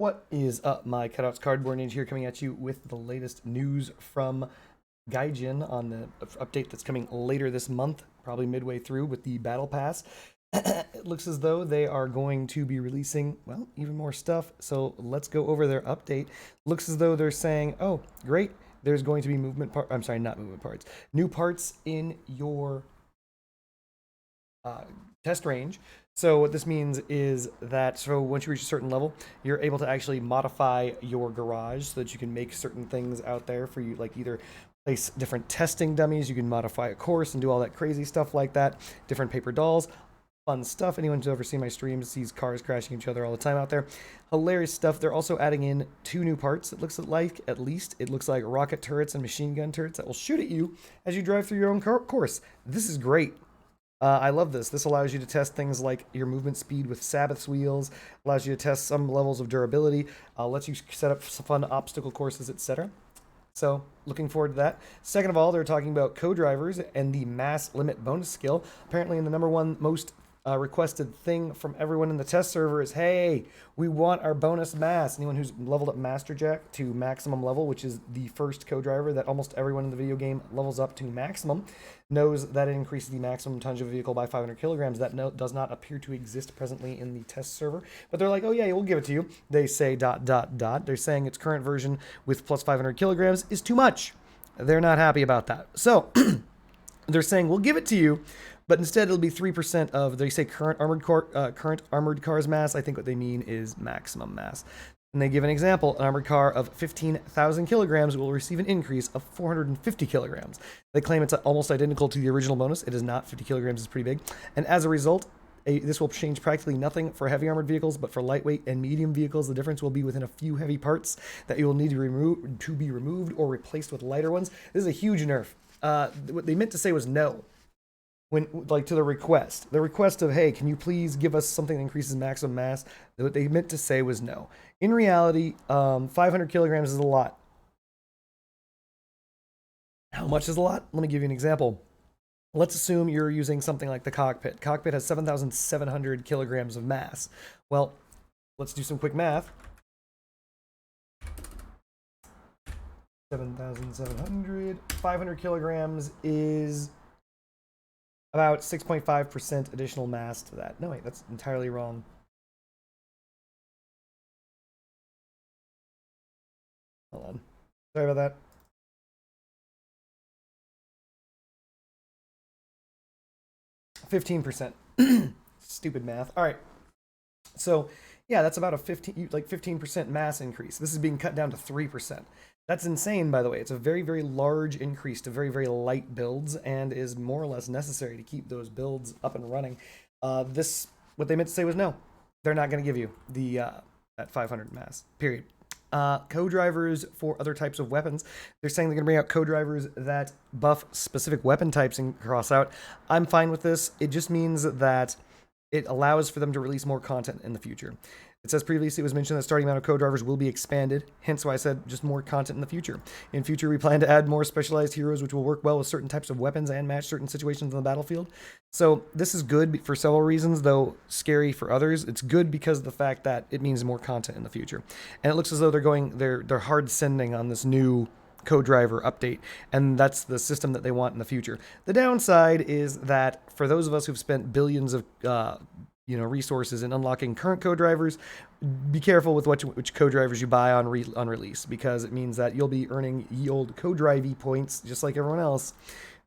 What is up, my cutouts? Cardboard Ninja here, coming at you with the latest news from Gaijin on the update that's coming later this month, probably midway through with the Battle Pass. It looks as though they are going to be releasing, well, even more stuff. So let's go over their update. Looks as though they're saying, oh, great, there's going to be I'm sorry, not movement parts. New parts in your test range. So what this means is that once you reach a certain level, you're able to actually modify your garage so that you can make certain things out there for you, like either place different testing dummies, you can modify a course and do all that crazy stuff like that, different paper dolls, fun stuff. Anyone who's ever seen my streams sees cars crashing each other all the time out there. Hilarious stuff. They're also adding in 2 new parts, it looks like, at least. It looks like rocket turrets and machine gun turrets that will shoot at you as you drive through your own course. This is great. I love this. This allows you to test things like your movement speed with Sabbath's wheels, allows you to test some levels of durability, lets you set up some fun obstacle courses, etc. So, looking forward to that. Second of all, they're talking about co-drivers and the mass limit bonus skill. Apparently, in the #1 most requested thing from everyone in the test server is, hey, we want our bonus mass. Anyone who's leveled up Master Jack to maximum level, which is the first co-driver that almost everyone in the video game levels up to maximum, knows that it increases the maximum tonnage of a vehicle by 500 kilograms. That does not appear to exist presently in the test server, but they're like, oh yeah, we'll give it to you. They say ... They're saying its current version with plus 500 kilograms is too much. They're not happy about that. So they're saying, we'll give it to you, but instead it'll be 3% of, they say, current armored car's mass. I think what they mean is maximum mass. And they give an example. An armored car of 15,000 kilograms will receive an increase of 450 kilograms. They claim it's almost identical to the original bonus. It is not. 50 kilograms is pretty big. And as a result, this will change practically nothing for heavy armored vehicles, but for lightweight and medium vehicles, the difference will be within a few heavy parts that you will need to be removed or replaced with lighter ones. This is a huge nerf. What they meant to say was no. When, like, to the request of, hey, can you please give us something that increases maximum mass? What they meant to say was no. In reality, 500 kilograms is a lot. How much is a lot? Let me give you an example. Let's assume you're using something like the cockpit. Cockpit has 7,700 kilograms of mass. Well, let's do some quick math. 7,700, 500 kilograms is about 6.5% additional mass to that. No, wait, that's entirely wrong. Hold on. Sorry about that. %. Stupid math. All right. So, yeah, that's about a 15% mass increase. This is being cut down to 3%. That's insane, by the way. It's a very, very large increase to very, very light builds and is more or less necessary to keep those builds up and running. What they meant to say was no. They're not going to give you the that 500 mass, period. Co-drivers for other types of weapons. They're saying they're going to bring out co-drivers that buff specific weapon types and cross out. I'm fine with this. It just means that it allows for them to release more content in the future. It says previously it was mentioned that starting amount of co-drivers will be expanded, hence why I said just more content in the future. In future, we plan to add more specialized heroes which will work well with certain types of weapons and match certain situations on the battlefield. So this is good for several reasons, though scary for others. It's good because of the fact that it means more content in the future. And it looks as though they're hard sending on this new co-driver update, and that's the system that they want in the future. The downside is that for those of us who've spent billions of resources in unlocking current co-drivers, be careful with which co-drivers you buy on release, because it means that you'll be earning ye old co-drivey points just like everyone else,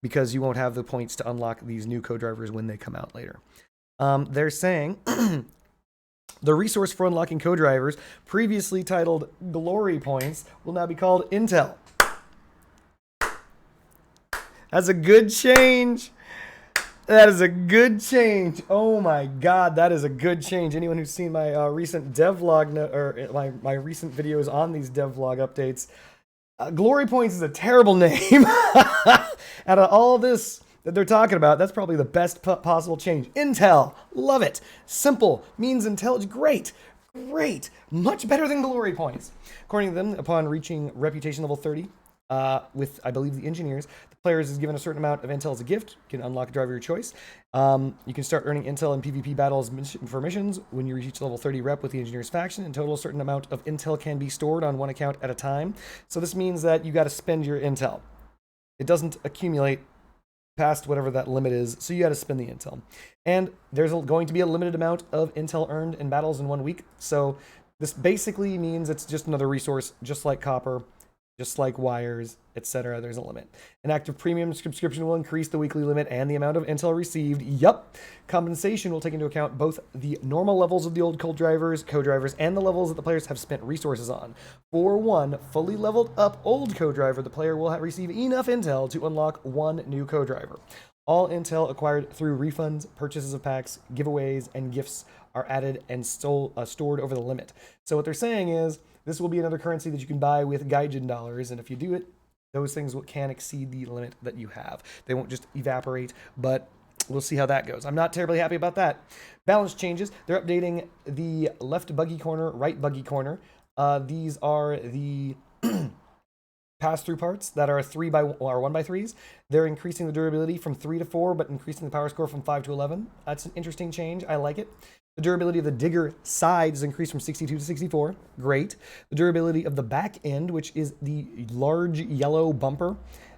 because you won't have the points to unlock these new co-drivers when they come out later. They're saying the resource for unlocking co-drivers, previously titled Glory Points, will now be called Intel. That's a good change. That is a good change. Oh my god, that is a good change. Anyone who's seen my recent devlog or my recent videos on these devlog updates, Glory Points is a terrible name. Out of all this that they're talking about, that's probably the best possible change. Intel, love it. Simple, means intelligent, great, much better than Glory Points. According to them, upon reaching reputation level 30, with, I believe, the engineers. The players is given a certain amount of intel as a gift. You can unlock a driver of your choice. You can start earning intel in PvP battles for missions when you reach level 30 rep with the engineers faction. In total, a certain amount of intel can be stored on one account at a time. So this means that you got to spend your intel. It doesn't accumulate past whatever that limit is, so you got to spend the intel. And there's going to be a limited amount of intel earned in battles in 1 week. So this basically means it's just another resource, just like copper, just like wires, etc. There's a limit. An active premium subscription will increase the weekly limit and the amount of intel received. Yup. Compensation will take into account both the normal levels of the old co-drivers, and the levels that the players have spent resources on. For one fully leveled up old co-driver, the player will receive enough intel to unlock one new co-driver. All intel acquired through refunds, purchases of packs, giveaways, and gifts are added and stored over the limit. So what they're saying is, this will be another currency that you can buy with Gaijin dollars, and if you do it, those things can exceed the limit that you have. They won't just evaporate, but we'll see how that goes. I'm not terribly happy about that. Balance changes. They're updating the left buggy corner, right buggy corner. These are the pass-through parts that are 1x3s. They're increasing the durability from 3 to 4, but increasing the power score from 5 to 11. That's an interesting change. I like it. The durability of the digger side is increased from 62 to 64. Great. The durability of the back end, which is the large yellow bumper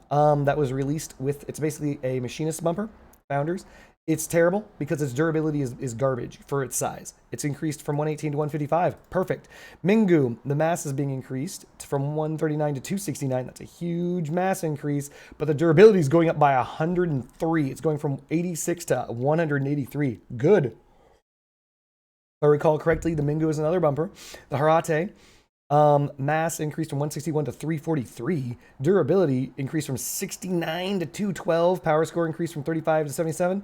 that was released with, it's basically a machinist bumper, Founders. It's terrible because its durability is garbage for its size. It's increased from 118 to 155. Perfect. Mingu, the mass is being increased from 139 to 269. That's a huge mass increase, but the durability is going up by 103. It's going from 86 to 183. Good. If I recall correctly, the Mingu is another bumper. The Harate, mass increased from 161 to 343. Durability increased from 69 to 212. Power score increased from 35 to 77.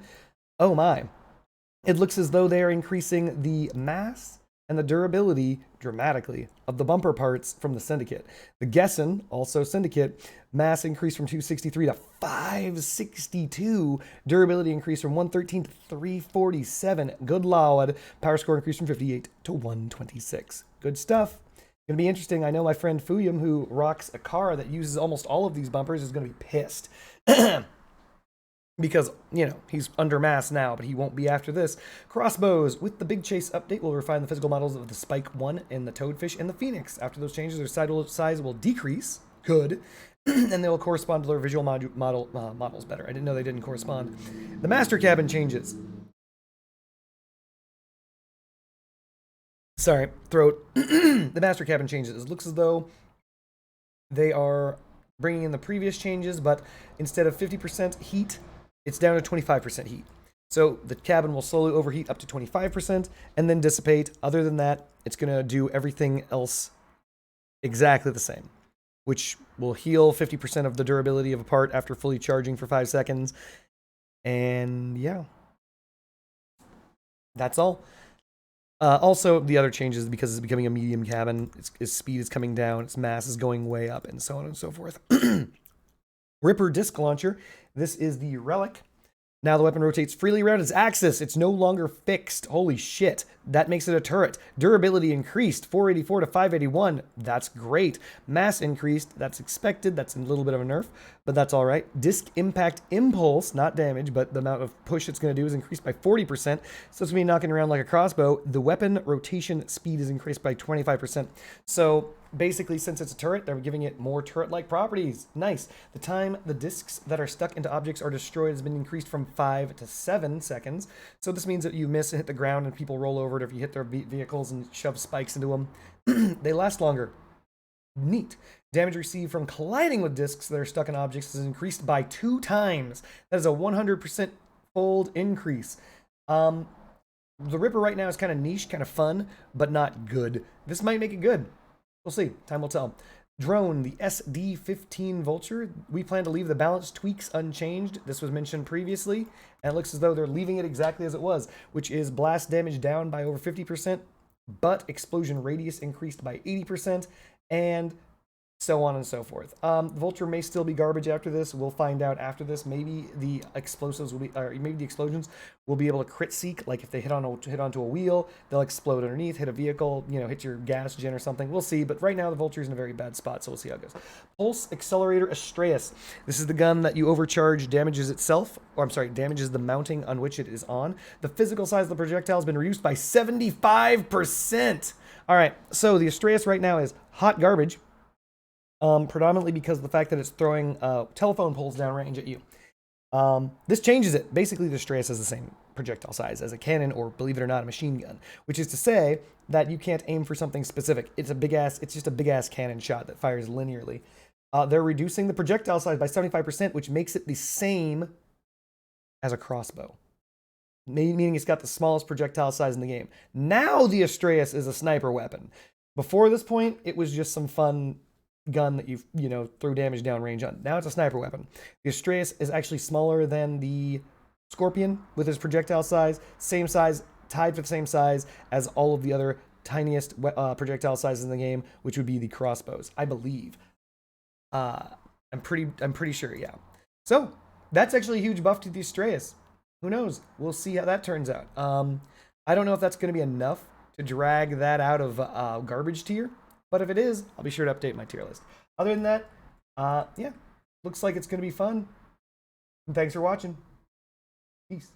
Oh my. It looks as though they are increasing the mass and the durability dramatically of the bumper parts from the Syndicate. The Gessen, also Syndicate, mass increased from 263 to 562. Durability increased from 113 to 347. Good lord. Power score increased from 58 to 126. Good stuff. Gonna be interesting. I know my friend Fuyum, who rocks a car that uses almost all of these bumpers, is gonna be pissed. Because, you know, he's under mass now, but he won't be after this. Crossbows. With the Big Chase update, we'll refine the physical models of the Spike 1 and the Toadfish and the Phoenix. After those changes, their size will decrease. Good. And they will correspond to their visual models better. I didn't know they didn't correspond. The Master Cabin changes. Sorry, throat. The Master Cabin changes. It looks as though they are bringing in the previous changes, but instead of 50% heat, it's down to 25% heat. So the cabin will slowly overheat up to 25% and then dissipate. Other than that, it's going to do everything else exactly the same, which will heal 50% of the durability of a part after fully charging for 5 seconds. And yeah, that's all. Also, the other changes, because it's becoming a medium cabin, its speed is coming down, its mass is going way up, and so on and so forth. Ripper Disc Launcher. This is the Relic. Now the weapon rotates freely around its axis. It's no longer fixed. Holy shit. That makes it a turret. Durability increased, 484 to 581. That's great. Mass increased. That's expected. That's a little bit of a nerf, but that's all right. Disc impact impulse, not damage, but the amount of push it's going to do is increased by 40%. So it's going to be knocking around like a crossbow. The weapon rotation speed is increased by 25%. So basically, since it's a turret, they're giving it more turret-like properties. Nice. The time the discs that are stuck into objects are destroyed has been increased from 5 to 7 seconds. So this means that you miss and hit the ground and people roll over it, or if you hit their vehicles and shove spikes into them, they last longer. Neat. Damage received from colliding with discs that are stuck in objects is increased by 2 times. That is a 100% fold increase. The Ripper right now is kind of niche, kind of fun, but not good. This might make it good. We'll see. Time will tell. Drone, the SD-15 Vulture. We plan to leave the balance tweaks unchanged. This was mentioned previously, and it looks as though they're leaving it exactly as it was, which is blast damage down by over 50%, but explosion radius increased by 80%, and so on and so forth. Vulture may still be garbage after this. We'll find out after this. Maybe the explosives will be, or maybe the explosions will be able to crit seek. Like if they hit onto a wheel, they'll explode underneath, hit a vehicle, hit your gas gen or something. We'll see. But right now the Vulture's in a very bad spot, so we'll see how it goes. Pulse Accelerator Astreus. This is the gun that you overcharge damages itself, or I'm sorry, damages the mounting on which it is on. The physical size of the projectile has been reduced by 75%. All right, so the Astreus right now is hot garbage. Predominantly because of the fact that it's throwing telephone poles downrange at you. This changes it. Basically, the Astreus has the same projectile size as a cannon, or believe it or not, a machine gun, which is to say that you can't aim for something specific. It's just a big ass cannon shot that fires linearly. They're reducing the projectile size by 75%, which makes it the same as a crossbow, meaning it's got the smallest projectile size in the game. Now the Astreus is a sniper weapon. Before this point, it was just some fun gun that you throw damage downrange on. Now it's a sniper weapon. The Astreus is actually smaller than the Scorpion with his projectile size, same size, tied for the same size as all of the other tiniest projectile sizes in the game, which would be the crossbows, I believe. I'm pretty sure, yeah. So that's actually a huge buff to the Astreus. Who knows? We'll see how that turns out. I don't know if that's going to be enough to drag that out of garbage tier. But if it is, I'll be sure to update my tier list. Other than that, yeah, looks like it's going to be fun. And thanks for watching. Peace.